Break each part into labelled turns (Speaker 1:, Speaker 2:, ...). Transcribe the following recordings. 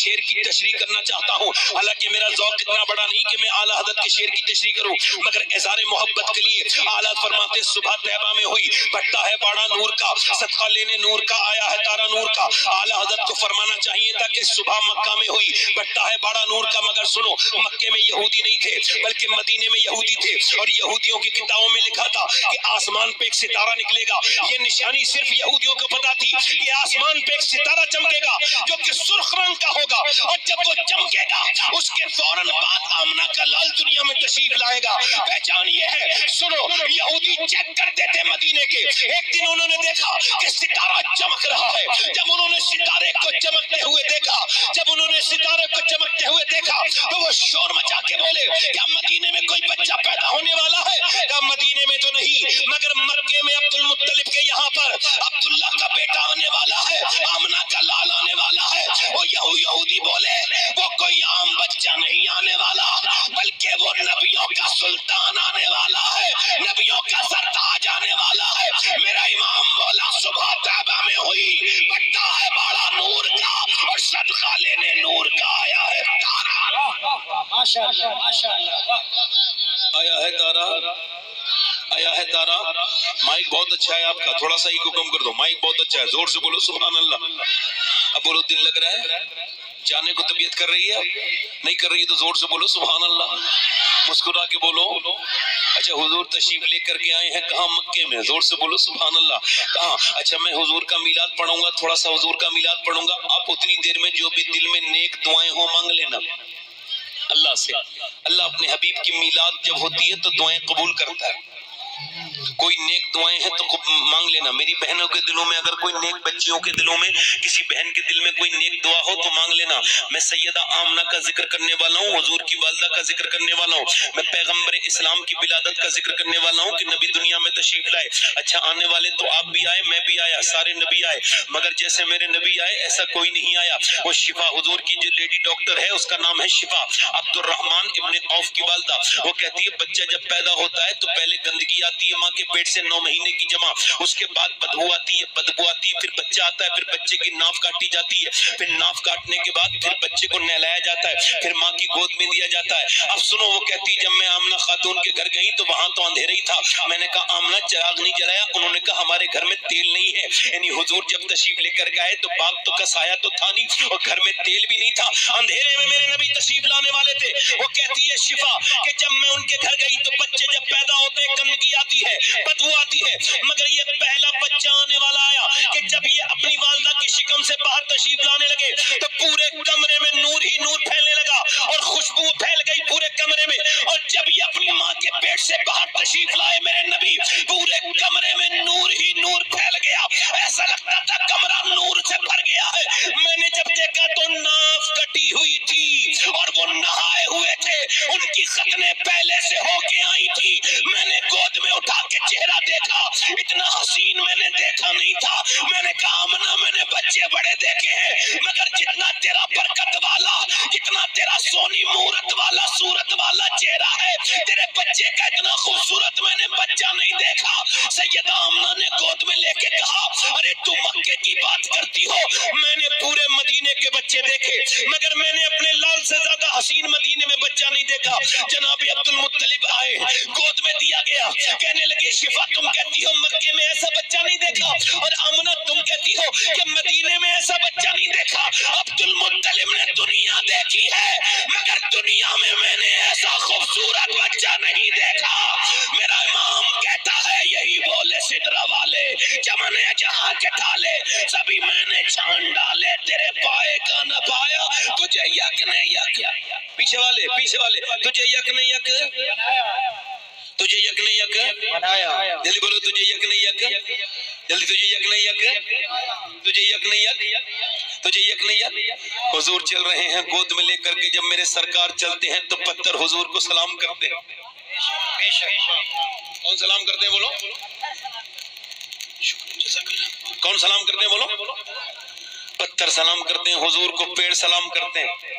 Speaker 1: شعر کی تشریح کرنا چاہتا ہوں، حالانکہ میرا ذوق اتنا بڑا نہیں کہ میں اعلیٰ حضرت کے شعر کی تشریح کروں، مگر اظہار محبت کے لیے اعلیٰ فرماتے صبح طیبہ میں ہوئی، بٹتا ہے باڑا نور کا، صدقہ لینے نور کا، آیا ہے تارا نور کا۔ اعلیٰ حضرت کو فرمانا چاہیے تھا کہ صبح مکہ میں ہوئی، بٹتا ہے باڑا نور کا، مگر سنو، مکے میں یہودی نہیں تھے بلکہ مدینے میں یہودی تھے، اور یہودیوں کی کتابوں میں لکھا تھا کہ آسمان پہ ایک ستارہ نکلے گا۔ یہ نشانی صرف یہودیوں کو پتا تھی کہ آسمان پہ ایک ستارہ چمکے گا جو کہ سرخ رنگ کا ہوگا، اور جب وہ چمکے گا اس کے فوراً بعد آمنہ کا لال دنیا میں تشریف لائے گا۔ پہچان یہ ہے، سنو، یہودی چیک کرتے تھے مدینے کے، ایک دن انہوں نے دیکھا کہ ستارہ چمک رہا ہے، جب انہوں نے ستارے کو چمکتے ہوئے دیکھا، جب انہوں نے ستارے کو چمکتے ہوئے دیکھا تو وہ شور مچا کے بولے، کیا مدینے میں کوئی بچہ پیدا ہونے والا ہے؟ کہا مدینے میں تو نہیں، مگر مکے میں عبد المطلب کے یہاں پر عبداللہ کا بیٹا آنے والا ہے، آمنہ کا لال آنے والا ہے۔ وہ یہودی بولے، وہ کوئی عام بچہ نہیں آنے والا، بلکہ وہ نبیوں کا سلطان آنے والا ہے، نبیوں کا سرتاج آنے والا ہے۔ میرا امام بولا صبح طیبہ میں ہوئی، بٹا ہے باڑا نور کا، اور صدقہ لینے نور کا، آیا ہے تارا،
Speaker 2: ماشاء اللہ ماشاء اللہ،
Speaker 1: آیا ہے تارا، آیا ہے تارا۔ مائک بہت اچھا ہے آپ کا، تھوڑا سا ایکو کم کر دو، مائک بہت اچھا ہے، زور سے بولو سبحان اللہ۔ اب بولو دل لگ رہا ہے، جانے کو طبیعت کر رہی ہے، نہیں کر رہی تو زور سے بولو سبحان اللہ، مسکرا کے بولو۔ اچھا حضور تشریف لے کر کے آئے ہیں کہاں؟ مکے میں، زور سے بولو سبحان اللہ۔ کہاں؟ اچھا میں حضور کا میلاد پڑھوں گا، تھوڑا سا حضور کا میلاد پڑھوں گا، آپ اتنی دیر میں جو بھی دل میں نیک دعائیں ہوں مانگ لینا اللہ سے۔ اللہ اپنے حبیب کی میلاد جب ہوتی ہے تو دعائیں قبول کرتا ہے، کوئی نیک دعائیں ہیں تو مانگ لینا۔ میری بہنوں کے دلوں میں اگر کوئی نیک، بچیوں کے دلوں میں کسی بہن کے دل میں کوئی نیک دعا ہو تو مانگ لینا۔ میں سیدہ آمنہ کا ذکر کرنے والا ہوں، حضور کی والدہ کا ذکر کرنے والا ہوں، میں پیغمبر اسلام کی ولادت کا ذکر کرنے والا ہوں کہ نبی دنیا میں تشریف لائے۔ اچھا آنے والے تو آپ بھی آئے، میں بھی آیا، سارے نبی آئے، مگر جیسے میرے نبی آئے ایسا کوئی نہیں آیا۔ وہ شفا حضور کی جو لیڈی ڈاکٹر ہے اس کا نام ہے شفا، عبد الرحمن ابن عوف کی والدہ، وہ کہتی ہے بچہ جب پیدا ہوتا ہے تو پہلے گندگی آتی ہے ماں کے پیٹ سے 9 مہینے کی جمع، اس کے بعد بدبو آتی ہے، پھر بچہ آتا ہے، پھر بچے کی ناف کاٹی جاتی ہے، پھر ناف کاٹنے کے بعد پھر بچے کو نہلایا جاتا ہے، پھر ماں کی گود میں دیا جاتا ہے۔ اب سنو، وہ کہتی جب میں آمنہ خاتون کے گھر گئی تو وہاں تو اندھیرا ہی تھا، میں نے کہا آمنہ چراغ نہیں جلایا؟ انہوں نے کہا ہمارے گھر میں تیل نہیں ہے، یعنی حضور جب تشریف لے کر گئے تو باپ تو کا سایہ تو تھا نہیں اور گھر میں تیل بھی نہیں تھا، اندھیرے میں میرے نبی تشریف لانے والے تھے۔ وہ کہتی ہے شفا کہ جب میں ان کے گھر گئی تو بچے جب پیدا ہوتے گندگی آتی ہے، بدبو آتی ہے، مگر یہ پہلا بچہ آنے والا آیا کہ جب یہ اپنی والدہ کی شکم سے باہر تشریف لانے لگے تو پورے کمرے میں نور ہی نور پھیلنے لگا اور خوشبو پھیل گئی پورے کمرے میں، اور جب یہ اپنی ماں کے پیٹ سے باہر تشریف لائے میرے نبی، پورے کمرے میں نور ہی نور پھیل گیا، ایسا لگتا تھا کمرہ نور سے بھر گیا ہے۔ میں نے جب دیکھا تو ناف کٹی ہوئی تھی اور وہ نہائے ہوئے تھے، ان کی ختنیں پہلے سے ہو کے آئی تھی، میں نے گود میں اٹھا کے چہرہ دیکھا، اتنا حسین میں نے دیکھا نہیں تھا۔ میں نے کہا آمنہ میں نے بچے بڑے دیکھے ہیں، مگر جتنا تیرا برکت والا، جتنا تیرا سونی مورت والا صورت والا چہرہ ہے، تیرے بچے کا اتنا خوبصورت میں نے بچہ نہیں دیکھا۔ سیدہ آمنہ نے گود میں لے کے کہا ارے تو مکے کی بات کرتی ہو، میں نے پورے مدینے کے بچے دیکھے مگر میں نے اپنے لال سے زیادہ حسین مدینے میں بچہ نہیں دیکھا۔ جناب عبد المطلب آئے، گود میں دیا گیا، کہنے لگے شفا تم کہتی ہو مکے میں ایسا بچہ نہیں دیکھا، اور آمنہ تم کہتی ہو کہ مدینے میں ایسا بچہ نہیں دیکھا۔ عبد المطلب نے دنیا دیکھی ہے مگر دنیا میں نے ایسا خوبصورت بچہ نہیں دیکھا۔ میرا امام کہتا ہے یہی بولے سدرہ والے، چمن جہاں کے ڈالے سبھی میں نے چھان ڈالے، تیرے پائے کا نہ پایا تجھے یک نے یک، پیچھے والے تجھے یک نے یک، تجھے یک نے یک
Speaker 2: بنایا،
Speaker 1: جلدی بولو، تجھے یک نے یک، جلدی تجھے یک نے یک، تجھے یک نے یک، تجھے یک نے یک۔ حضور چل رہے ہیں گود میں لے کر کے، جب میرے سرکار چلتے ہیں تو پتھر حضور کو سلام کرتے ہیں۔ کون سلام کرتے ہیں بولو؟ کون سلام کرتے ہیں بولو؟ پتھر سلام کرتے ہیں حضور کو، پیڑ سلام کرتے ہیں۔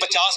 Speaker 1: 50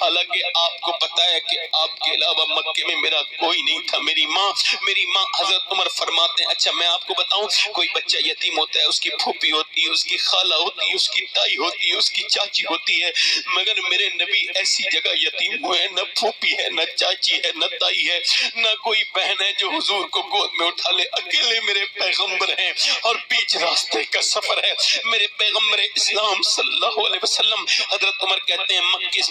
Speaker 3: حالانکہ آپ کو پتا ہے کہ آپ کے علاوہ مکے میں میرا کوئی نہیں تھا۔ میری ماں حضرت عمر فرماتے ہیں اچھا میں آپ کو بتاؤں، کوئی بچہ یتیم ہوتا ہے، اس کی پھوپھی ہوتی ہے، اس کی خالہ ہوتی ہے، اس کی تائی ہوتی ہے، اس کی چاچی ہوتی ہے، مگر میرے نبی ایسی جگہ یتیم ہوئے، نہ پھوپھی ہے، نہ چاچی ہے، نہ تائی ہے، نہ کوئی بہن ہے جو حضور کو گود میں اٹھا لے، اکیلے میرے پیغمبر ہیں اور بیچ راستے کا سفر ہے۔ میرے پیغمبر اسلام صلی اللہ علیہ وسلم حضرت عمر کہتے ہیں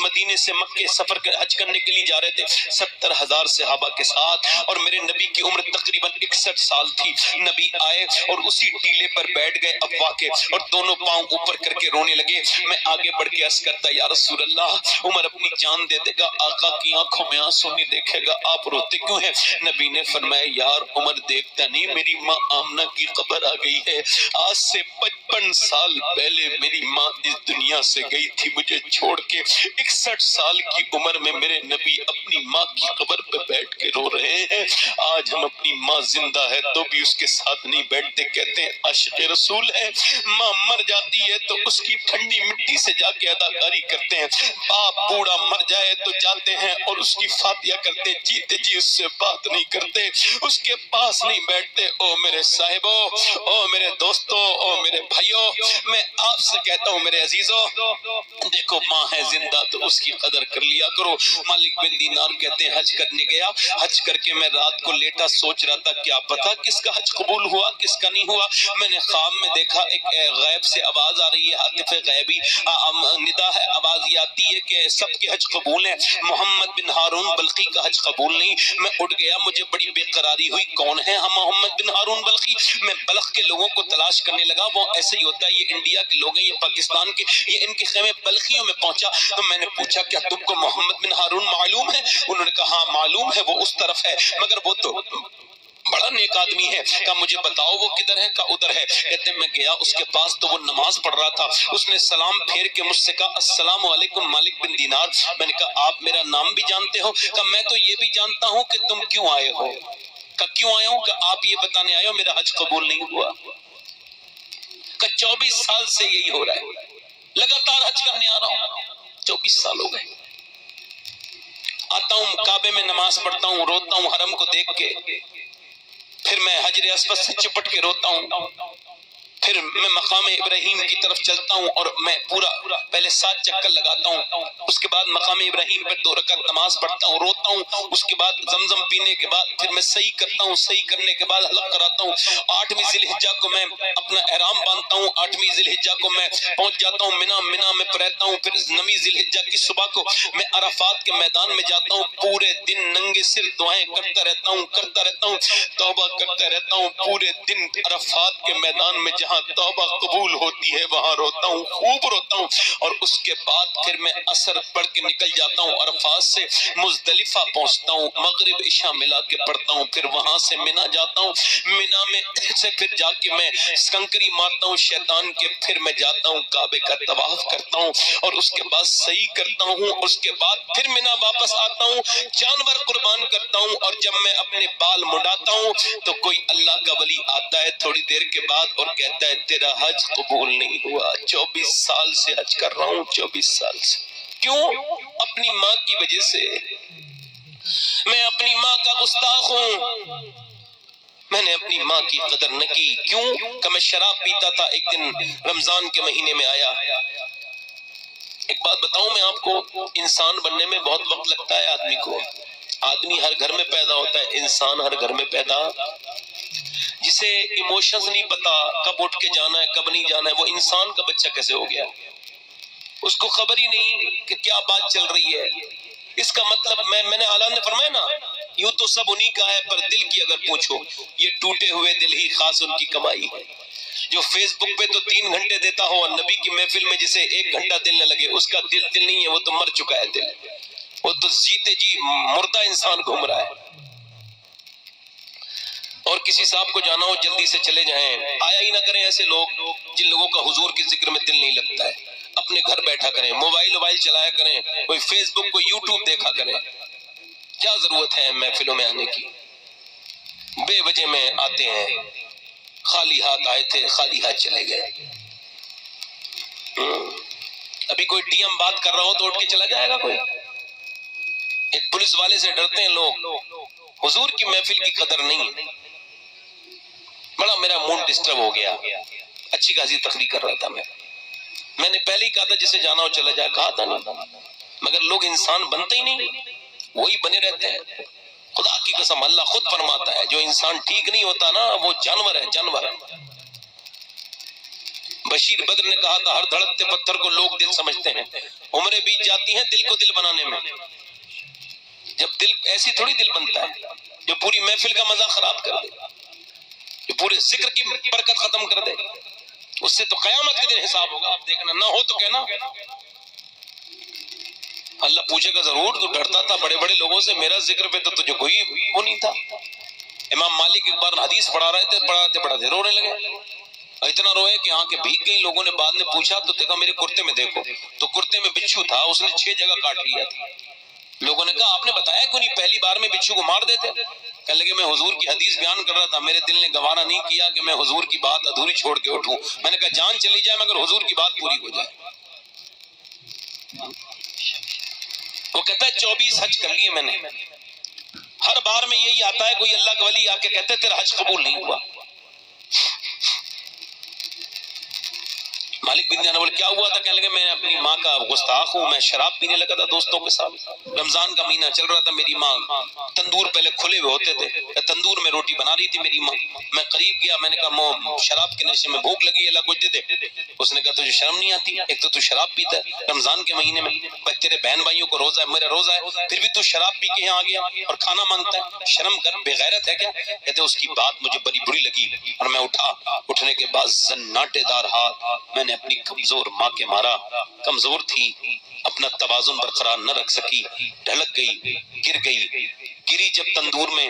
Speaker 3: مدینے سے مکے سفر حج کرنے کے لیے جا رہے تھے 70,000 صحابہ کے ساتھ، اور میرے نبی کی عمر تقریباً 61 سال تھی۔ نبی آئے اور اسی ٹیلے پر بیٹھ گئے افواہ کے، اور دونوں پاؤں اوپر کر کے رونے لگے۔ میں آگے بڑھ کے عرض کرتا یا رسول اللہ، عمر اپنی جان دے دے گا، آقا کی آنکھوں میں آنسو نہیں دیکھے گا، آپ روتے کیوں ہیں؟ نبی نے فرمایا یار عمر دیکھتا نہیں، میری ماں آمنہ کی خبر آ گئی ہے، آج سے 55 سال پہلے میری ماں اس دنیا سے گئی تھی مجھے چھوڑ کے۔ 61 سال کی عمر میں میرے نبی اپنی ماں کی قبر پہ بیٹھ کے رو رہے ہیں۔ آج ہم اپنی ماں زندہ ہے تو بھی اس کے ساتھ نہیں بیٹھتے، کہتے ہیں عاشق رسول ہے، ماں مر جاتی ہے تو اس کی ٹھنڈی مٹی سے جا کے اداکاری کرتے ہیں، باپ بوڑھا مر جائے تو جاتے ہیں اور اس کی فاتحہ کرتے، جیتے جی اس سے بات نہیں کرتے، اس کے پاس نہیں بیٹھتے۔ او میرے صاحبو، او میرے دوستو، او میرے بھائیو، میں آپ سے کہتا ہوں میرے عزیزو، دیکھو ماں ہے زندہ تو اس کی قدر کر لیا کرو۔ مالک بن دینار کہتے ہیں حج کرنے گیا، حج کر کے میں رات کو لیٹا سوچ رہا تھا کیا پتا کس کا حج قبول ہوا کس کا نہیں ہوا۔ میں نے خواب میں دیکھا ایک غیب سے آواز آ رہی ہے، ہاتف غیبی ندا ہے، آواز یہ آتی ہے کہ سب کے حج قبول ہیں، محمد بن ہارون بلخی کا حج قبول نہیں۔ میں اٹھ گیا، مجھے بڑی بے قراری ہوئی، کون ہے ہم محمد بن ہارون بلخی؟ میں بلخ کے لوگوں کو تلاش کرنے لگا، وہ ایسے ہی ہوتا ہے، یہ انڈیا کے لوگ ہیں، یہ پاکستان کے، یہ ان کے خیمے بلخیوں میں پہنچا تو میں نے پوچھا کیا تم کو محمد بن ہارون معلوم ہے؟ انہوں نے کہا ہاں معلوم ہے، وہ اس طرف ہے، مگر وہ تو بڑا نیک آدمی ہے۔ کہا مجھے بتاؤ وہ کدھر ہے؟ کہا ادھر ہے۔ کہتے میں گیا اس کے پاس تو وہ نماز پڑھ رہا تھا، اس نے سلام پھیر کے مجھ سے کہا السلام علیکم مالک بن دینار۔ میں نے کہا آپ میرا نام بھی جانتے ہو؟ کہا میں تو یہ بھی جانتا ہوں کہ تم کیوں آئے ہو۔ کہا کیوں آئے ہوں؟ کہا آپ یہ بتانے آئے ہو میرا حج قبول نہیں ہوا۔ کہا 24 سال سے یہی ہو رہا ہے، لگاتار حج کرنے آ رہا ہوں، 24 سال ہو گئے، آتا ہوں کعبے میں نماز پڑھتا ہوں، روتا ہوں حرم کو دیکھ کے، پھر میں حجر اسود سے چپٹ کے روتا ہوں، پھر میں مقام ابراہیم کی طرف چلتا ہوں اور میں پورا پہلے 7 چکر لگاتا ہوں، اس کے بعد مقام ابراہیم پر 2 رکعت نماز پڑھتا ہوں، روتا ہوں، اس کے بعد زمزم پینے کے بعد پھر میں صحیح کرتا ہوں، صحیح کرنے کے بعد حلق کراتا ہوں، 8ویں ذی الحجہ کو میں اپنا احرام باندھتا ہوں، 8ویں ذی الحجہ کو میں پہنچ جاتا ہوں منا میں رہتا ہوں، پھر 9ویں ذی الحجہ کی صبح کو میں عرفات کے میدان میں جاتا ہوں، پورے دن ننگے سر دعائیں کرتا رہتا ہوں، توبہ کرتا رہتا ہوں، پورے دن عرفات کے میدان میں جہاں توبہ قبول ہوتی ہے وہاں روتا ہوں، خوب روتا ہوں، اور اس کے بعد پھر میں عصر پڑھ کے نکل جاتا ہوں، عرفات سے مزدلفہ پہنچتا ہوں، مغرب عشاء ملا کے پڑھتا ہوں، پھر وہاں سے منا جاتا ہوں، منا میں سے پھر جا کے میں کنکری مارتا ہوں شیطان کے، پھر میں جاتا ہوں کعبے کا طواف کرتا ہوں اور اس کے بعد صحیح کرتا ہوں، اس کے بعد پھر منا واپس آتا ہوں، جانور قربان کرتا ہوں، اور جب میں اپنے بال مڈاتا ہوں تو کوئی اللہ کا ولی آتا ہے تھوڑی دیر کے بعد اور کہتا ہے تیرا حج قبول نہیں ہوا۔ 24 سال سے حج کر رہا ہوں، 24 سال سے، کیوں؟ اپنی ماں کی وجہ سے۔ میں اپنی ماں کا گستاخ ہوں، میں نے اپنی ماں کی قدر نہ کی، کیوں کہ میں شراب پیتا تھا۔ ایک دن رمضان کے مہینے میں آیا، ایک بات بتاؤں میں آپ کو، انسان بننے میں بہت وقت لگتا ہے آدمی کو، آدمی ہر گھر میں پیدا ہوتا ہے، انسان ہر گھر میں پیدا، جسے ایموشنز نہیں پتا کب اٹھ کے جانا ہے کب نہیں جانا ہے، وہ انسان کا بچہ کیسے ہو گیا؟ اس کو خبر ہی نہیں کہ کیا بات چل رہی ہے۔ اس کا مطلب میں نے اعلیٰ نے فرمایا نا، یوں تو سب انہی کا ہے پر دل کی اگر پوچھو، یہ ٹوٹے ہوئے دل ہی خاص ان کی کمائی ہے۔ جو فیس بک پہ تو 3 گھنٹے دیتا ہو اور نبی کی محفل میں جسے 1 گھنٹہ دل نہ لگے، اس کا دل نہیں ہے، وہ تو مر چکا ہے دل، وہ تو جیتے جی مردہ انسان گھوم رہا ہے۔ اور کسی صاحب کو جانا ہو جلدی سے چلے جائیں، آیا ہی نہ کریں ایسے لوگ جن لوگوں کا حضور کے ذکر میں دل نہیں لگتا ہے، اپنے گھر بیٹھا کریں، موبائل چلایا کریں، کوئی فیس بک کوئی یوٹیوب دیکھا کریں، کیا ضرورت ہے محفلوں میں آنے کی؟ بے وجہ میں آتے ہیں، خالی ہاتھ آئے تھے خالی ہاتھ چلے گئے۔ ابھی کوئی ڈی ایم بات کر رہا ہو تو اٹھ کے چلا جائے گا کوئی؟ ایک پولیس والے سے ڈرتے ہیں لوگ، حضور کی محفل کی قدر نہیں۔ بڑا میرا موڈ ڈسٹرب ہو گیا، اچھی خاصی تقریر کر رہا تھا میں نے پہلے ہی کہا تھا جسے جانا ہو چلا جائے، کہا تھا نہیں، مگر لوگ انسان بنتے ہی نہیں، وہی بنے رہتے ہیں۔ خدا کی قسم اللہ خود فرماتا ہے جو انسان ٹھیک نہیں ہوتا نا وہ جانور ہے، جانور۔ بشیر بدر نے کہا تھا ہر دھڑکتے پتھر کو لوگ دل سمجھتے ہیں، عمریں بیت جاتی ہیں دل کو دل بنانے میں۔ جب دل ایسی تھوڑی دل بنتا ہے جو پوری محفل کا مزہ خراب کر دے، جو پورے ذکر کی برکت ختم کر دے، اس سے تو قیامت کے دن حساب ہوگا، آپ دیکھنا، نہ ہو تو کہنا۔ اللہ پوچھے گا ضرور، تو ڈرتا تھا بڑے بڑے لوگوں سے، میرا ذکر پہ تو تجھے کوئی وہ نہیں تھا۔ امام مالک ایک بار حدیث پڑھا رہے تھے، پڑھاتے رونے لگے، اتنا روئے کہ آنکھیں بھیگ گئی۔ لوگوں نے بعد میں پوچھا تو دیکھا میرے کرتے میں دیکھو، تو کرتے میں بچھو تھا، اس نے 6 جگہ کاٹ لیا تھا۔ لوگوں نے کہا آپ نے بتایا کیوں نہیں، پہلی بار میں بچھو کو مار دیتے؟ کہنے لگے میں حضور کی حدیث بیان کر رہا تھا، میرے دل نے گوارا نہیں کیا کہ میں حضور کی بات ادھوری چھوڑ کے اٹھوں۔ میں نے کہا جان چلی جائے مگر حضور کی بات پوری ہو جائے۔ وہ کہتا ہے 24 حج کر لیے میں نے، ہر بار میں یہی آتا ہے کوئی اللہ کا ولی آ کے کہتے تیرا حج قبول نہیں ہوا۔ مالک بن دینار بولے کیا ہوا تھا؟ کہنے لگے میں اپنی ماں کا گستاخ ہوں، میں شراب پینے لگا تھا دوستوں کے ساتھ، رمضان کا مہینہ چل رہا تھا، میری ماں تندور پہلے کھلے ہوئے ہوتے تھے، تندور میں روٹی بنا رہی تھی میری ماں، میں قریب گیا، میں نے کہا ماں شراب کے نشے میں بھوک لگی، اللہ کچھ دے دے۔ اس نے کہا تجھے شرم نہیں آتی؟ ایک تو شراب پیتا ہے رمضان کے مہینے میں، تیرے بہن بھائیوں کو روزہ ہے، میرا روزہ ہے، پھر بھی تو شراب پی کے یہاں آ گیا اور کھانا مانگتا ہے، شرم کر، بے غیرت ہے کیا؟ کہتے اس کی بات مجھے بڑی بری لگی اور میں اٹھا، اٹھنے کے بعد زناٹے دار ہاتھ میں نے اپنی کمزور ماں کے مارا، کمزور تھی، اپنا توازن برقرار نہ رکھ سکی، ڈھلک گئی، گر گئی، گری جب تندور میں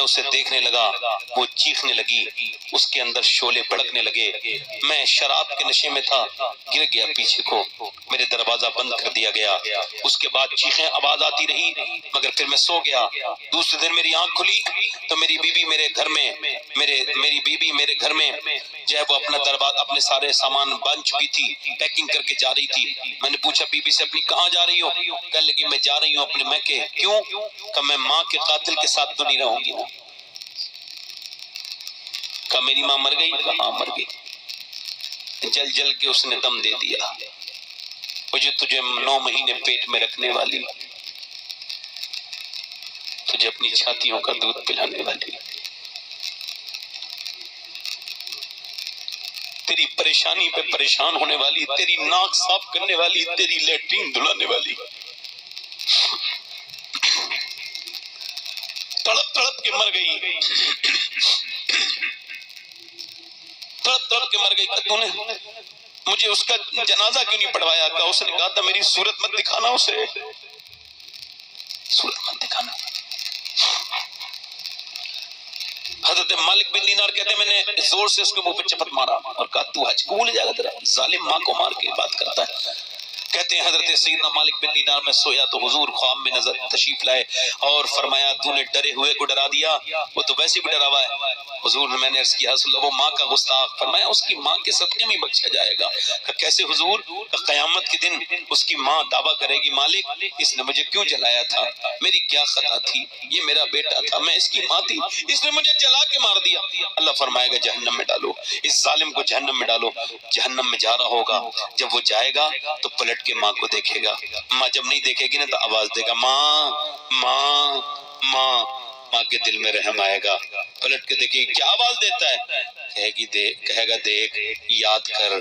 Speaker 3: اسے دیکھنے لگا، وہ چیخنے لگی، اس کے اندر شعلے بھڑکنے لگے، میں شراب کے نشے میں تھا، گر گیا پیچھے کو، میرے دروازہ بند کر دیا گیا، اس کے بعد چیخیں آواز آتی رہی مگر پھر میں سو گیا۔ دوسرے دن میری آنکھ کھلی تو میری بیوی میرے گھر میں جو ہے وہ اپنا دروازہ، اپنے سارے سامان بن چکی تھی، پیکنگ کر کے جا رہی تھی۔ میں نے پوچھا بی بی سے اپنی کہاں جا رہی ہو؟ کہنے لگی میں جا رہی ہوں اپنے میکے۔ کیوں؟ کہ میں ماں کے قاتل کے ساتھ تو نہیں رہوں گی نا۔ کہ میری ماں مر گئی؟ کہاں مر گئی، جل جل کے اس نے دم دے دیا، مجھے تجھے 9 مہینے پیٹ میں رکھنے والی، تجھے اپنی چھاتیوں کا دودھ پلانے والی، تیری پریشانی پہ پریشان ہونے والی، تیری ناک صاف کرنے والی، تیری لیٹرین دھلانے والی، تڑپ تڑپ کے مر گئی، تڑپ تڑپ کے مر گئی۔ تو نے مجھے اس کا جنازہ کیوں نہیں پڑھوایا؟ کہ اس نے کہا تھا میری صورت مت دکھانا، اسے صورت مت دکھانا۔ حضرت مالک بن دینار کہتے ہیں میں نے زور سے اس کے منہ پہ چپت مارا اور کہا تو حج قبول ہو جائے گا تیرا؟ ظالم ماں کو مار کے بات کرتا ہے۔ کہتے ہیں حضرت سیدنا مالک بن دینار میں سویا تو حضور خواب میں نظر تشریف لائے اور فرمایا تو نے ڈرے ہوئے کو ڈرا دیا، وہ تو ویسے بھی ڈرا ہوا ہے۔ حضور نے میں نے عرض کیا رسول اللہ وہ ماں کا گستاخ، فرمایا اس کی ماں کے صدقے میں بخشا جائے گا۔ کہ کیسے حضور؟ کہ قیامت کے دن اس کی ماں دعویٰ کرے گی مالک اس نے مجھے کیوں جلایا تھا، میری کیا خطا تھی، یہ میرا بیٹا تھا، میں اس کی ماں تھی، اس نے مجھے جلا کے مار دیا۔ اللہ فرمائے گا جہنم میں ڈالو، اس ظالم کو جہنم میں ڈالو۔ جہنم میں جا رہا ہوگا، جب وہ جائے گا تو پلٹ کے ماں کو دیکھے گا، ماں جب نہیں دیکھے گی نا تو آواز دے گا ماں ماں ماں، ماں کے دل میں رحم آئے گا، پلٹ کے دیکھے گی، کیا آواز دیتا ہے؟ کہے گا دیکھ یاد کر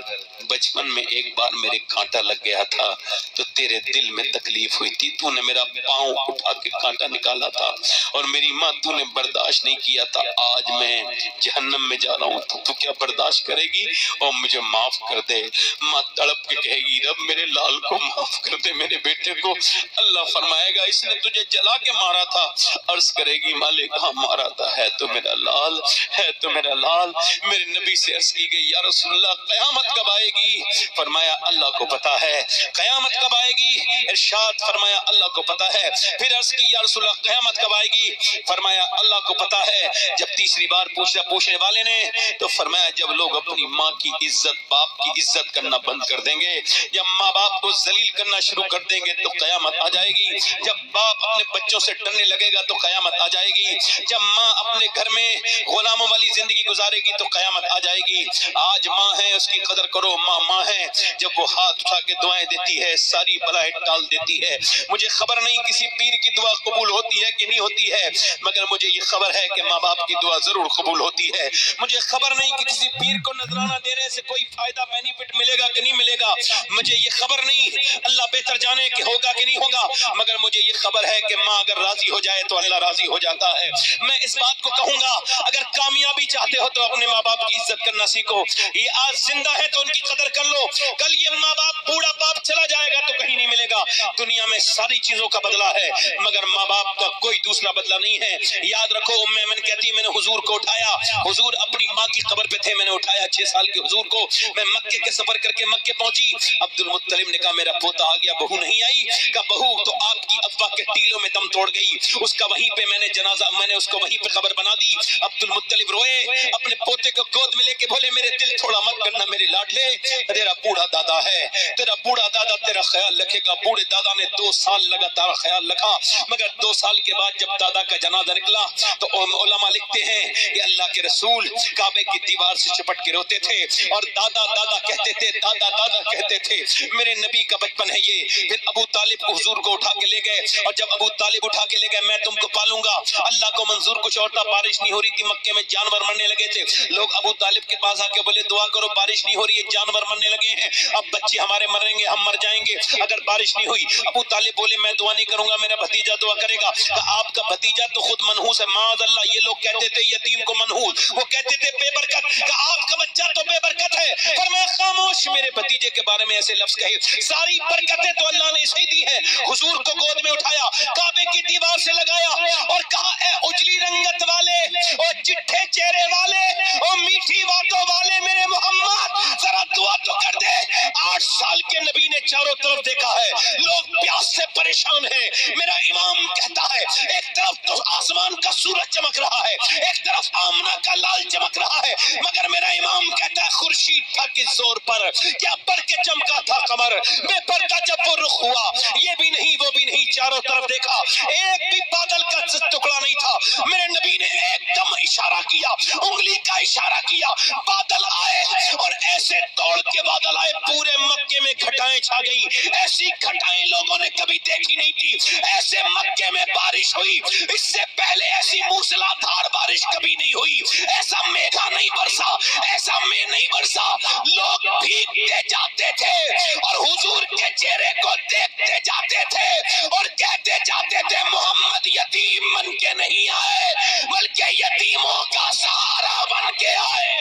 Speaker 3: بچپن میں ایک بار میرے کانٹا لگ گیا تھا تو تیرے دل میں تکلیف ہوئی تھی، تو نے میرا پاؤں اٹھا کے کانٹا نکالا تھا اور میری ماں تو نے برداشت نہیں کیا تھا، آج میں جہنم میں جا رہا ہوں تو کیا برداشت کرے گی؟ اور مجھے معاف کر دے۔ ماں تڑپ کے کہے گی رب میرے لال کو معاف کر دے، میرے بیٹے کو۔ اللہ فرمائے گا اس نے تجھے جلا کے مارا تھا، عرض کرے گی مالک ہاں مارا تھا، ہے تو میرا لال، ہے تو میرا لال، میرے نبی سے عرض کی گئی یا رسول اللہ قیامت کب آئے گی؟ فرمایا اللہ کو پتا ہے۔ قیامت کب آئے گی؟ ارشاد فرمایا اللہ کو پتا ہے۔ پھر عرض کی یا رسول اللہ قیامت کب آئے گی؟ فرمایا اللہ کو پتا ہے۔ جب تیسری بار پوچھنے والے نے تو فرمایا جب لوگ اپنی ماں کی عزت باپ کی عزت کرنا بند کر دیں گے، جب ماں باپ کو ذلیل کرنا شروع کر دیں گے تو قیامت آ جائے گی۔ جب باپ اپنے بچوں سے ڈرنے لگے گا تو قیامت آ جائے گی۔ جب ماں اپنے گھر میں غلاموں والی زندگی گزارے گی تو قیامت آ جائے گی۔ آج ماں ہے اس کی قدر کرو، ماں ہے جب وہ ہاتھ اٹھا کے دعائیں دیتی ہے ساری بلائیں ٹال دیتی ہے۔ مجھے خبر نہیں کسی پیر کی دعا قبول ہوتی ہے کہ نہیں ہوتی ہے، مگر مجھے یہ خبر ہے کہ ماں باپ کی دعا ضرور قبول ہوتی ہے۔ مجھے خبر نہیں کہ کسی پیر کو نذرانہ دینے سے کوئی فائدہ بینیفٹ ملے گا کہ نہیں ملے گا، مجھے یہ خبر نہیں، اللہ بہتر جانے کہ ہوگا کہ نہیں ہوگا، مگر مجھے یہ خبر ہے کہ ماں اگر راضی ہو جائے تو اللہ راضی ہو جاتا ہے۔ میں اس بات کو کہوں گا اگر کامیابی چاہتے ہو تو اپنے ماں باپ کی عزت کرنا سیکھو۔ یہ آج زندہ ہے تو ان کی قدر کر لو، کل یہ ماں باپ بوڑھا باپ چلا جائے گا تو کہیں نہیں ملے گا۔ دنیا میں ساری چیزوں کا بدلہ ہے مگر ماں باپ کا کوئی دوسرا بدلہ نہیں ہے۔ یاد رکھو ام ایمن کہتی میں نے حضور کو اٹھایا، حضور اپنی ماں کی قبر پہ تھے، میں نے اٹھایا 6 سال کے حضور کو، میں مکے کے سفر کر کے مکے پہنچی، عبد المطلب نے کہا میرا پوتا آ گیا، بہو نہیں آئی؟ کہا بہو تو آپ کی ابا کے ٹیلوں میں دم توڑ گئی، اس کا وہیں پہ میں نے جنازہ، میں نے اس کو وہیں پہ قبر بنا دی۔ عبد المطلب روئے، اپنے پوتے کو گود میں لے کے بولے میرے دل تھوڑا مت کرنا میرے لاڈلے، تیرا بوڑھا دادا ہے، تیرا بوڑھا دادا تیرا خیال رکھے گا۔ بوڑھے دادا نے 2 سال لگاتار خیال رکھا، مگر 2 سال کے بعد جب دادا کا جنازہ نکلا تو علماء لکھتے ہیں کہ اللہ کے رسول کعبے کی دیوار سے چپٹ کے روتے تھے اور دادا دادا کہتے تھے، دادا دادا کہتے تھے۔ میرے نبی کا بچپن ہے یہ۔ پھر ابو طالب کو حضور کو اٹھا کے لے گئے اور جب ابو طالب اٹھا کے لے گئے میں تم کو پالوں گا، اللہ کو منظور کچھ اور تھا، بارش نہیں ہو رہی تھی، مکے میں جانور مرنے لگے تھے، لوگ ابو طالب کے پاس آ کے بولے دعا کرو بارش نہیں ہو رہی ہے، جانور مرنے لگے ہیں، اب بچے ہمارے مریں گے، ہم مر جائیں گے اگر بارش نہیں ہوئی۔ ابو طالب بولے میں دعا نہیں کروں گا، میرا بھتیجا دعا کرے گا۔ کہ آپ کا بھتیجا تو خود منحوس ہے، معاذ اللہ، یہ لوگ کہتے تھے یتیم کو منحوس، وہ کہتے تھے بے برکت، کہ آپ کا بچہ تو بے برکت ہے، فرمایا خاموش، میرے بھتیجے کے بارے میں ایسے لفظ کہے، ساری برکتیں تو اللہ نے اسے دی ہیں۔ حضور کو گود میں اٹھایا، کعبے کی دیوار سے لگایا اور کہا اے اجلی رنگت والے، اور چٹھے چہرے والے، اور میٹھی باتوں والے میرے محمد، ذرا دعا تو کر دے۔ 8 سال کے نبی نے چاروں طرف دیکھا ہے، لوگ پیاس سے پریشان ہیں، میرا امام کہتا ہے ایک طرف تو آسمان کا سورج چمک رہا ہے، ایک طرف آمنہ کا لال چمک رہا ہے، مگر میرا امام کہتا ہے خورشید تھا کس زور پر، کیا بڑھ کے چمکا تھا قمر، بے پردہ جب وہ رخ ہوا، یہ بھی نہیں وہ بھی نہیں، چاروں طرف دیکھا، ایک بھی بادل کا ٹکڑا نہیں تھا۔ میرے نبی نے ایک دم اشارہ کیا، انگلی کا اشارہ کیا، بادل آئے اور ایسے توڑ کے بادل آئے، پورے مکے میں گھٹائیں چھا گئی، ایسی گھٹائیں لوگوں نے کبھی دیکھی نہیں تھی، ایسے مکے میں بارش ہوئی، اس سے پہلے ایسی موسلا دھار بارش کبھی نہیں ہوئی، ایسا میگھا نہیں برسا، ایسا میں نہیں برسا، لوگ بھیگتے جاتے تھے اور حضور کے چہرے کو دیکھتے جاتے تھے اور کہتے جاتے تھے محمد یتیم بن کے نہیں آئے بلکہ یتیموں کا سہارا بن کے آئے۔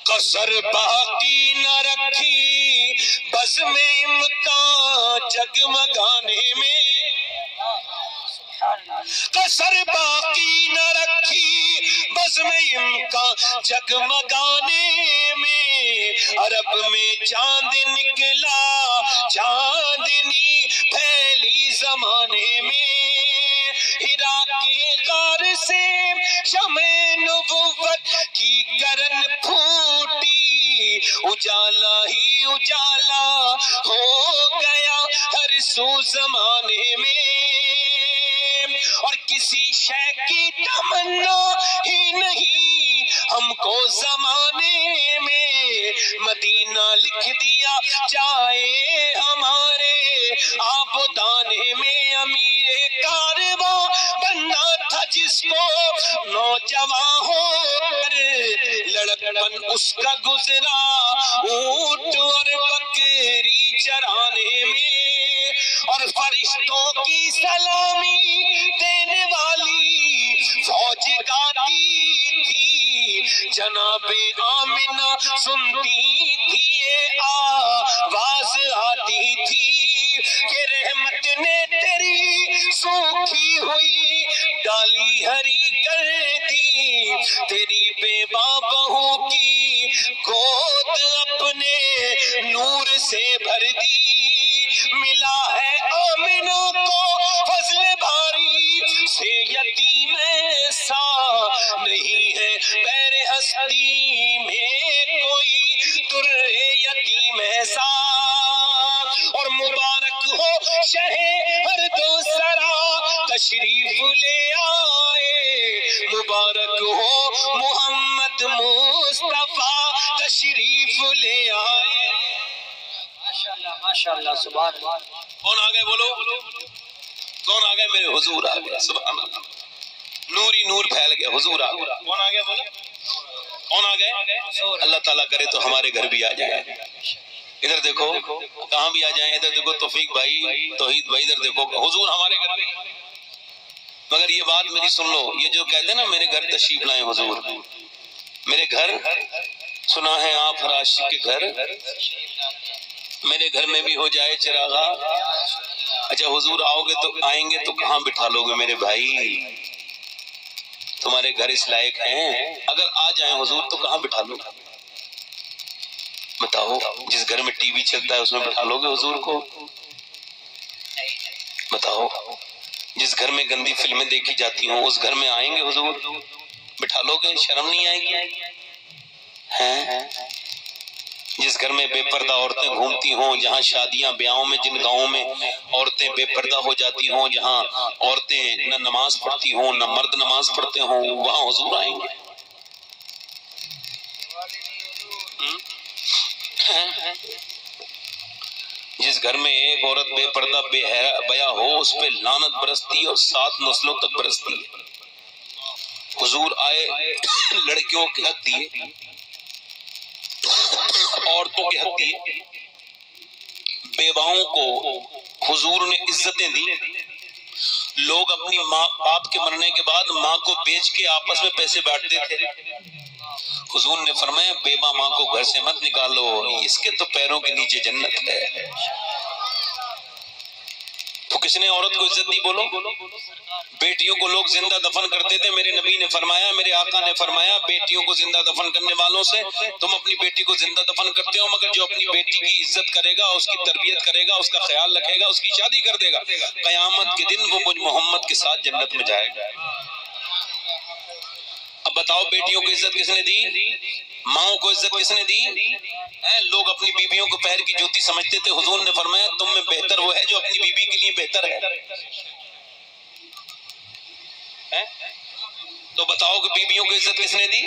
Speaker 3: قصر باقی نہ رکھی بزم امکان جگمگانے میں، قصر باقی نہ رکھی بزم امکان جگمگانے میں، عرب میں چاند نکلا چاندنی پھیلی زمانے میں، ہرا کے غار سے شمع نبوت کی کرن پھوٹی، اجالا ہی اجالا ہو گیا ہر سو زمانے میں، اور کسی شے کی تمنا ہی نہیں ہم کو زمانے میں، مدینہ لکھ دیا جائے ہمارے آبادانے میں، امیر کارواں بننا تھا جس کو نوجوان ہو کر، لڑکپن اس کا گزرا اونٹ اور بکری چرانے میں، اور فرشتوں کی سلامی دینے والی فوج گاتی تھی، جناب آمنہ سنتی تھی یہ آواز آتی تھی کہ رحمت نے تیری سوکھی ہوئی ڈالی ہری کر دی، تشریف لے آئے، مبارک ہو محمد مصطفیٰ تشریف لے آئے۔
Speaker 2: ماشاءاللہ سبحان اللہ۔
Speaker 3: کون آ گئے بولو؟ کون آ گئے؟ میرے حضور آ گئے، سبحان اللہ، نور ہی نور پھیل گیا، حضور آ گئے۔ کون آ گئے بولو؟ کون آ گئے؟ اللہ تعالیٰ کرے تو ہمارے گھر بھی آ جائے۔ ادھر دیکھو، کہاں بھی آ جائیں، ادھر دیکھو توفیق بھائی، توحید بھائی، ادھر دیکھو، حضور ہمارے گھر بھی۔ مگر یہ بات میری سن لو، یہ جو کہتے ہیں نا میرے گھر تشریف لائیں حضور، میرے گھر سنا ہے آپ ہر عاشق کے گھر، میرے گھر میں بھی ہو جائے چراغا۔ اچھا حضور آؤ گے تو آئیں گے تو کہاں بٹھا لو گے میرے بھائی؟ تمہارے گھر اس لائق ہیں، اگر آ جائیں حضور تو کہاں بٹھا لو؟ بتاؤ، جس گھر میں ٹی وی چلتا ہے اس میں بٹھا لو گے حضور کو؟ بتاؤ، جس گھر میں گندی فلمیں دیکھی جاتی ہوں اس گھر میں آئیں گے حضور؟ بٹھا لو گے؟ شرم نہیں آئے گی؟ ہیں؟ جس گھر میں بے پردہ عورتیں گھومتی ہوں، جہاں شادیاں بیاہوں میں جن گاؤں میں عورتیں بے پردہ ہو جاتی ہوں، جہاں عورتیں نہ نماز پڑھتی ہوں نہ مرد نماز پڑھتے ہوں، وہاں حضور آئیں گے؟ جس گھر میں ایک عورت بے پردہ بے حیا ہو اس پہ لعنت برستی اور 7 نسلوں تک برستی ہے۔ حضور آئے، لڑکیوں کے حق دیے، عورتوں کے حق دیے، بیواؤں کو حضور نے عزتیں دی۔ لوگ اپنی ماں باپ کے مرنے کے بعد ماں کو بیچ کے آپس میں پیسے بانٹتے تھے، حضور نے فرمایا بیوہ ماں کو گھر سے مت نکالو، اس کے تو پیروں کے نیچے جنت ہے۔ تو کس نے عورت کو عزت دی بولو؟ بیٹیوں کو لوگ زندہ دفن کرتے تھے، میرے نبی نے فرمایا، میرے آقا نے فرمایا بیٹیوں کو زندہ دفن کرنے والوں سے تم اپنی بیٹی کو زندہ دفن کرتے ہو، مگر جو اپنی بیٹی کی عزت کرے گا، اس کی تربیت کرے گا، اس کا خیال رکھے گا، اس کی شادی کر دے گا، قیامت کے دن وہ مجھ محمد کے ساتھ جنت میں جائے گا۔ اب بتاؤ بیٹیوں کو عزت کس نے دی؟ ماؤں کو عزت کس نے دی؟ لوگ اپنی بیویوں کو پیر کی جوتی سمجھتے تھے، حضور نے فرمایا تم میں بہتر وہ ہے جو اپنی بیوی کے لیے بہتر ہے۔ تو بتاؤ کہ بیویوں کو عزت کس نے دی؟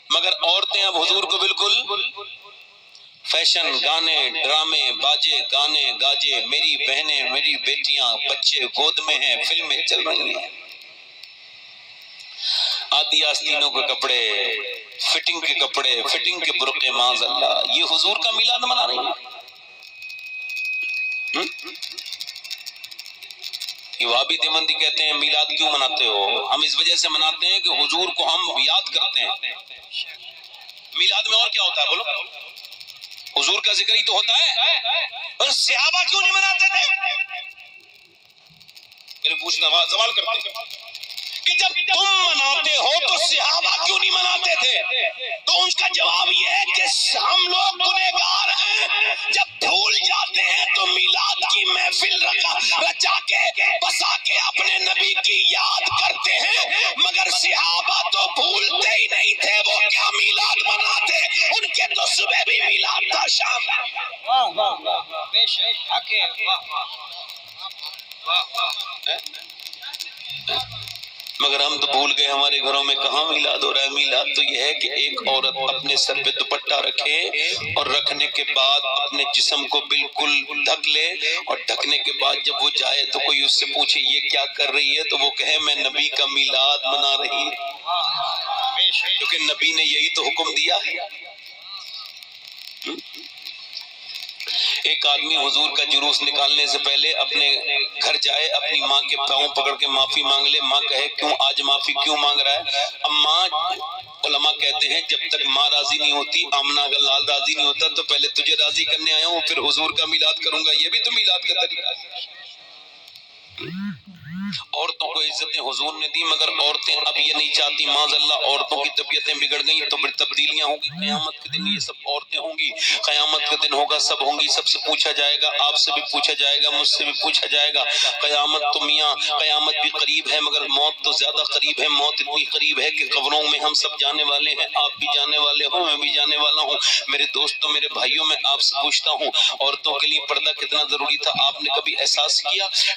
Speaker 3: مگر عورتیں اب حضور کو بالکل فیشن، گانے، ڈرامے، باجے، گانے، گاجے، میری بہنیں، میری بیٹیاں، بچے گود میں ہیں، فلمیں چل رہی ہیں، آتی آستینوں کے کپڑے، فٹنگ کے کپڑے، فٹنگ کے برقعے، معاذ اللہ، یہ حضور کا میلاد منا رہی ہیں۔ یہ وہابی دیوبندی کہتے ہیں میلاد کیوں مناتے ہو؟ ہم اس وجہ سے مناتے ہیں کہ حضور کو ہم یاد کرتے ہیں۔ میلاد میں اور کیا ہوتا ہے بولو؟ حضور کا ذکر ہی تو ہوتا ہے۔ اور صحابہ کیوں نہیں مناتے تھے؟ میرے پوچھنا سوال کرتے ہیں کہ جب تم مناتے ہو تو صحابہ کیوں نہیں مناتے تھے؟ تو ان کا جواب یہ ہے کہ ہم لوگ گنہگار ہیں، جب بھول جاتے ہیں تو میلاد کی محفل رچا کے بسا کے اپنے نبی کی یاد کرتے ہیں، مگر صحابہ تو بھولتے ہی نہیں تھے، وہ کیا میلاد مناتے؟ ان کے تو صبح بھی میلاد تھا، شام
Speaker 2: واہ واہ واہ، بے شک حق ہے، واہ واہ۔
Speaker 3: مگر ہم تو بھول گئے، ہمارے گھروں میں کہاں میلاد ہو رہا ہے؟ میلاد تو یہ ہے کہ ایک عورت اپنے سر پہ دوپٹہ رکھے اور رکھنے کے بعد اپنے جسم کو بالکل ڈھک لے، اور ڈھکنے کے بعد جب وہ جائے تو کوئی اس سے پوچھے یہ کیا کر رہی ہے تو وہ کہے میں نبی کا میلاد منا رہی ہوں، کیونکہ نبی نے یہی تو حکم دیا ہے۔ ایک آدمی حضور کا جلوس نکالنے سے پہلے اپنے گھر جائے، اپنی ماں کے پاؤں پکڑ کے معافی مانگ لے، ماں کہے کیوں آج معافی کیوں مانگ رہا ہے؟ اب ماں، علماء کہتے ہیں جب تک ماں راضی نہیں ہوتی، آمنہ کا لال راضی نہیں ہوتا تو پہلے تجھے راضی کرنے آیا ہوں، پھر حضور کا میلاد کروں گا، یہ بھی تو میلاد کا طریقہ ہے۔ عورتوں کو عزتیں حضور نے دی، مگر عورتیں اب یہ نہیں چاہتی، معاذ اللہ عورتوں کی طبیعتیں بگڑ گئیں تو پھر تبدیلیاں ہوں گی، قیامت کے دن یہ سب عورتیں ہوں گی، قیامت کا دن ہوگا، سب ہوں گی، سب سے پوچھا جائے گا، آپ سے بھی پوچھا جائے گا، مجھ سے بھی پوچھا جائے گا۔ قیامت تو میاں قیامت بھی قریب ہے، مگر موت تو زیادہ قریب ہے، موت اتنی قریب ہے کہ قبروں میں ہم سب جانے والے ہیں، آپ بھی جانے والے ہوں، میں بھی جانے والا ہوں۔ میرے دوستوں، میرے بھائیوں، میں آپ سے پوچھتا ہوں عورتوں کے لیے پردہ کتنا ضروری تھا؟ آپ نے کبھی احساس کیا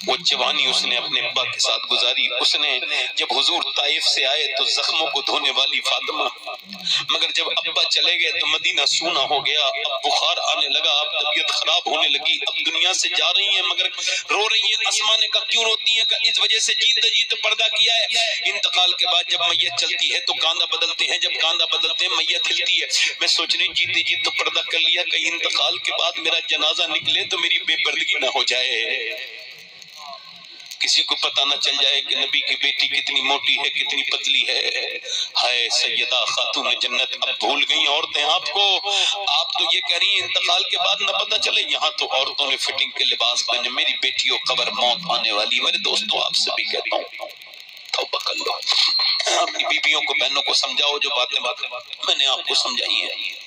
Speaker 3: وہ جوانی اس نے اپنے ابا کے ساتھ گزاری. اس نے جب حضور طائف سے آئے تو زخموں کو دھونے والی فاطمہ، مگر جب ابا چلے گئے تو مدینہ سونا ہو گیا. اب بخار آنے لگا، اب طبیعت خراب ہونے لگی، اب دنیا سے جا رہی ہیں مگر رو رہی ہیں. اسماء نے کہا کیوں روتی ہیں؟ کہ اس وجہ سے جیتے جیتے پردہ کیا ہے. انتقال کے بعد جب میت چلتی ہے تو کاندھا بدلتے ہیں، جب کاندھا بدلتے ہیں میت ہلتی ہے. میں سوچ رہی جیتے جیت تو پردہ کر لیا، کہیں انتقال کے بعد میرا جنازہ نکلے تو میری بے پردگی نہ ہو جائے، کسی کو پتہ نہ چل جائے کہ نبی کی بیٹی کتنی موٹی ہے کتنی پتلی ہے. ہائے سیدہ خاتون جنت، اب بھول گئی عورتیں آپ کو. آپ تو یہ کہہ رہی ہیں انتقال کے بعد نہ پتہ چلے، یہاں تو عورتوں نے فٹنگ کے لباس پہنے. میری بیٹیوں قبر موت آنے والی. میرے دوستوں آپ سے بھی کہتا ہوں توبہ کر لو، اپنی بیویوں کو بہنوں کو سمجھاؤ جو باتیں میں نے آپ کو سمجھائی ہیں.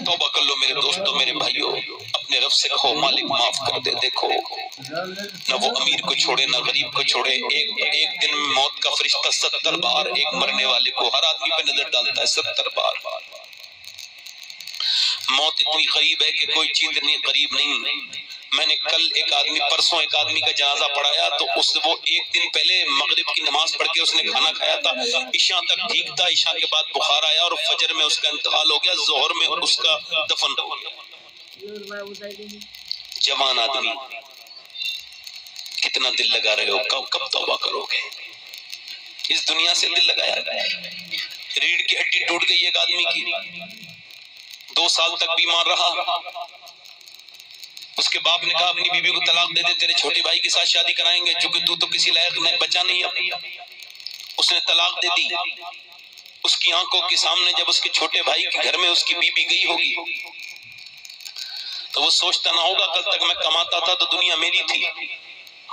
Speaker 3: توبہ کر لو میرے دوستوں میرے بھائیوں، اپنے رب سے کہو مالک معاف کر دے. دیکھو نہ وہ امیر کو چھوڑے نہ غریب کو چھوڑے. ایک دن میں موت کا فرشتہ 70 بار ایک مرنے والے کو ہر آدمی پہ نظر ڈالتا ہے. 70 بار. موت اتنی قریب ہے کہ کوئی چیز نہیں قریب نہیں. میں نے کل پرسوں ایک آدمی کا جنازہ پڑھایا تو وہ ایک دن پہلے مغرب کی نماز پڑھ کے اس نے کھانا کھایا تھا، عشاء تک ٹھیک تھا. عشاء کے بعد بخار آیا اور فجر میں اس کا انتقال ہو گیا، ظہر میں اس کا دفن ہو گیا. جوان آدمی کتنا دل لگا رہے ہو، کب توبہ کرو گے؟ اس دنیا سے دل لگایا، ریڑھ کی ہڈی ٹوٹ گئی ایک آدمی کی، 2 سال تک بیمار رہا. اس کے باپ نے کہا اپنی بیوی کو طلاق دے دے، تیرے چھوٹے بھائی کے ساتھ شادی کرائیں گے چونکہ تو کسی لائق نہیں بچا نہیں ہے. اس نے طلاق دے دی. اس کی آنکھوں کے سامنے جب اس کے چھوٹے بھائی کے گھر میں اس کی بیوی گئی ہوگی تو وہ سوچتا نہ ہوگا کل تک میں کماتا تھا تو دنیا میری تھی،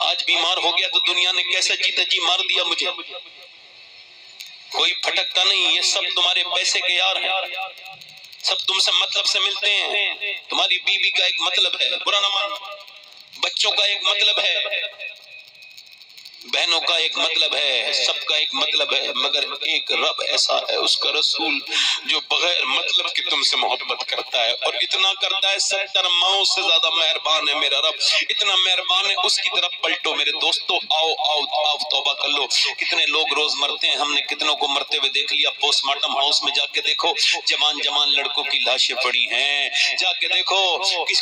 Speaker 3: آج بیمار ہو گیا تو دنیا نے کیسا جیتا جی مار دیا مجھے. کوئی پھٹکتا نہیں، یہ سب تمہارے پیسے کے یار ہیں، سب تم سے مطلب سے ملتے ہیں. تمہاری بیوی کا ایک مطلب ہے، برا نہ مان، بچوں کا ایک مطلب ہے، بہنوں کا ایک مطلب ہے، سب کا ایک مطلب ہے، مگر ایک رب ایسا ہے، اس کا رسول جو بغیر مطلب کے تم سے محبت کرتا ہے، اور اتنا کرتا ہے 70 ماؤں سے زیادہ مہربان ہے میرا رب، اتنا مہربان ہے. اس کی طرف پلٹو میرے دوستو، آؤ آؤ آؤ توبہ کر لو. کتنے لوگ روز مرتے ہیں، ہم نے کتنوں کو مرتے ہوئے دیکھ لیا. پوسٹ مارٹم ہاؤس میں جا کے دیکھو، جوان لڑکوں کی لاشیں پڑی ہیں، جا کے دیکھو.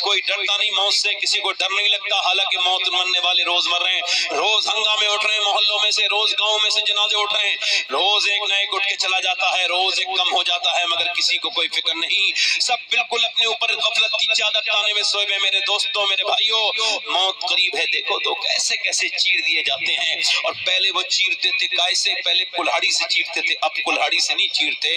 Speaker 3: کوئی ڈرتا نہیں موت سے، کسی کو ڈر نہیں لگتا، حالانکہ موت مرنے والے روز مر رہے ہیں، روز ہنگامے اٹھ رہے ہیں محلوں میں سے، روز گاؤں میں سے جنازے اٹھ رہے ہیں، روز ایک نہ ایک اٹھ کے چلا جاتا ہے، روز ایک کم ہو جاتا ہے، مگر کسی کو کوئی فکر نہیں. سب بالکل اپنے اوپر غفلت کی چادر تانے میں سوئے ہوئے. میرے دوستوں میرے بھائیوں، موت قریب ہے. دیکھو تو کیسے کیسے چیر دیے جاتے ہیں، اور پہلے وہ چیرتے تھے کیسے، پہلے کلہاڑی سے چیرتے تھے، اب کلہاڑی سے نہیں چیرتے،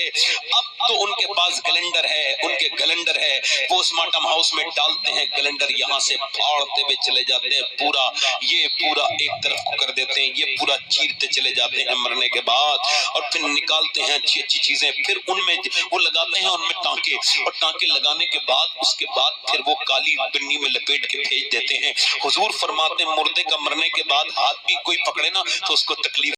Speaker 3: اب تو ان کے پاس گلنڈر ہے، ان کے گلنڈر ہے، پوسٹ مارٹم ہاؤس میں ڈالتے ہیں گلنڈر، یہاں سے پھاڑتے ہوئے چلے جاتے ہیں، یہ پورا ایک طرف کو کر دیتے ہیں، یہ پورا چیرتے چلے جاتے ہیں مرنے کے بعد، اور پھر نکالتے ہیں اچھی اچھی چیزیں، پھر ان میں وہ لگاتے ہیں ان میں ٹانکے، اور ٹانکے لگانے کے بعد اس کے بعد پھر وہ کالی پنی میں لپیٹ کے بھیج دیتے ہیں. حضور فرماتے ہیں مردے کا مرنے کے بعد ہاتھ بھی کوئی پکڑے نا تو اس کو تکلیف